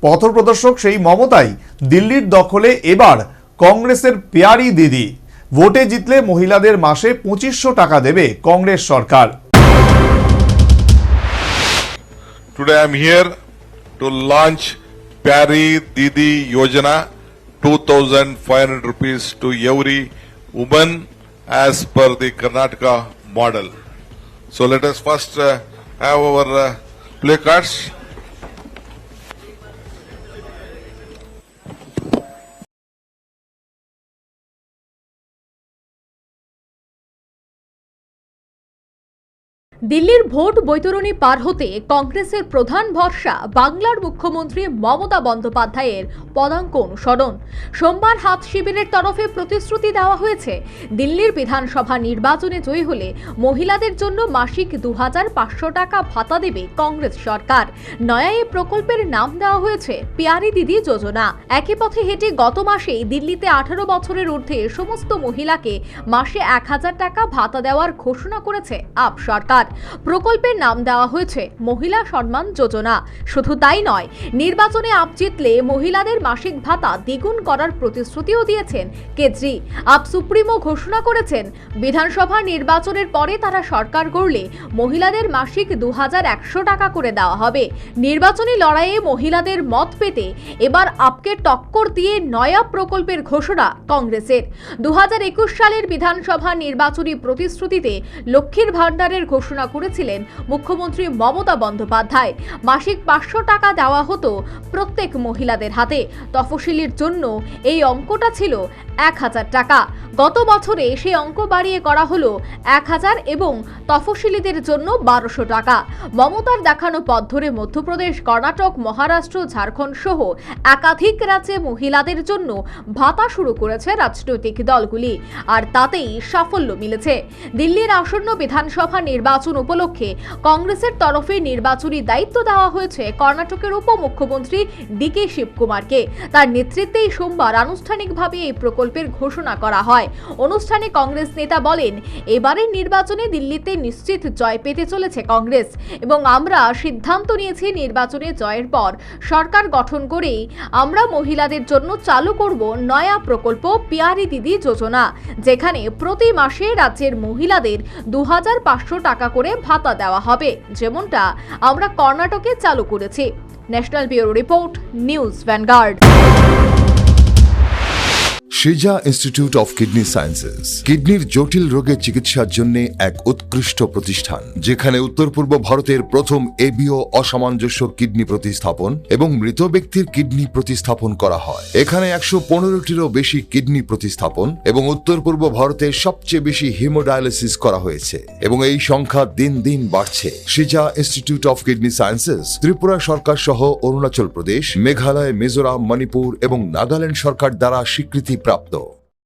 পথপ্রদর্শক সেই মমতাই দিল্লির দখলে এবার কংগ্রেসের পেয়ারি দিদি। ভোটে জিতলে মহিলাদের মাসে 2500 টাকা দেবে কংগ্রেস সরকার। Today I am here to launch Pyari Didi Yojana, 2,500 rupees to every woman as per the Karnataka model. So let us first have our placards. দিল্লির ভোট বৈতরণী পার হতে কংগ্রেসের প্রধান ভরসা বাংলার মুখ্যমন্ত্রী মমতা বন্দ্যোপাধ্যায়ের পদাঙ্ক অনুসরণ। সোমবার হাত শিবিরের তরফে প্রতিশ্রুতি দেওয়া হয়েছে, দিল্লির বিধানসভা নির্বাচনে জয়ী হলে মহিলাদের জন্য মাসিক 2500 টাকা ভাতা দেবে কংগ্রেস সরকার। নয়া এই প্রকল্পের নাম দেওয়া হয়েছে পেয়ারি দিদি যোজনা। একই পথে হেঁটে গত মাসেই দিল্লিতে 18 বছরের ঊর্ধ্বে সমস্ত মহিলাকে মাসে 1000 টাকা ভাতা দেওয়ার ঘোষণা করেছে আপ সরকার। প্রকল্পের নাম দেওয়া হয়েছে মহিলা সম্মান যোজনা। শুধু তাই নয়, নির্বাচনে আপ জিতলে মহিলাদের মাসিক ভাতা দ্বিগুণ করার প্রতিশ্রুতিও দিয়েছেন কেজরি। আপ সুপ্রিমো ঘোষণা করেছেন, বিধানসভা নির্বাচনের পরে তারা সরকার গড়লে মহিলাদের মাসিক 2100 টাকা করে দেওয়া হবে। নির্বাচনী লড়াইয়ে মহিলাদের মত পেতে এবার আপকে টক্কর দিয়ে নয়া প্রকল্পের ঘোষণা কংগ্রেসের। 2021 সালের বিধানসভা নির্বাচনী প্রতিশ্রুতিতে লক্ষ্মীর ভাণ্ডারের ঘোষণা করেছিলেন মুখ্যমন্ত্রী মমতা বন্দ্যোপাধ্যায়। মাসিক 500 টাকা দেওয়া হতো প্রত্যেক মহিলাদের হাতে। তফসিলির জন্য এই অঙ্কটা ছিল 1000 টাকা। গত বছরে সেই অঙ্ক বাড়িয়ে করা হলো 1000 এবং তফসিলিদের জন্য 1200 টাকা। মমতার দেখানো পথ ধরে মধ্যপ্রদেশ, কর্ণাটক, মহারাষ্ট্র, ঝাড়খণ্ড সহ একাধিক রাজ্যে মহিলাদের জন্য ভাতা শুরু করেছে রাজনৈতিক দলগুলি, আর তাতেই সাফল্য মিলেছে। দিল্লির আসন্ন বিধানসভা নির্বাচন উপলক্ষে কংগ্রেসের তরফে নির্বাচনী দায়িত্ব দেওয়া হয়েছে কর্ণাটকের উপমুখ্যমন্ত্রী ডিকে শিবকুমারকে। তার নেতৃত্বেই সোমবার আনুষ্ঠানিকভাবে এই প্রকল্পের ঘোষণা করা হয়। অনুষ্ঠানে কংগ্রেস নেতা বলেন, এবারের নির্বাচনে দিল্লিতে নিশ্চিত জয় পেতে চলেছে কংগ্রেস এবং আমরা সিদ্ধান্ত নিয়েছি নির্বাচনে জয়ের পর সরকার গঠন করেই আমরা মহিলাদের জন্য চালু করব নয়া প্রকল্প পেয়ারি দিদি যোজনা, যেখানে প্রতি মাসে রাজ্যের মহিলাদের 2500 টাকা করে ভাতা দেওয়া হবে, যেমনটা আমরা কর্ণাটকে চালু করেছি। National bureau report, news vanguard. Shija Institute of Kidney Sciences কিডনির জটিল রোগের চিকিৎসার জন্য এক উৎকৃষ্ট প্রতিষ্ঠান, যেখানে উত্তর পূর্ব ভারতের প্রথম এবিও অসামঞ্জস্য কিডনি প্রতিস্থাপন এবং মৃত ব্যক্তির কিডনি প্রতিস্থাপন করা হয়। এখানে 115টিরও বেশি কিডনি প্রতিস্থাপন এবং উত্তর পূর্ব ভারতের সবচেয়ে বেশি হিমোডায়ালিসিস করা হয়েছে এবং এই সংখ্যা দিন দিন বাড়ছে। Shija institute of kidney sciences Tripura সরকার সহ অরুণাচল প্রদেশ, মেঘালয়, মিজোরাম, মণিপুর এবং নাগাল্যান্ড সরকার দ্বারা স্বীকৃতি প্রাপ্ত।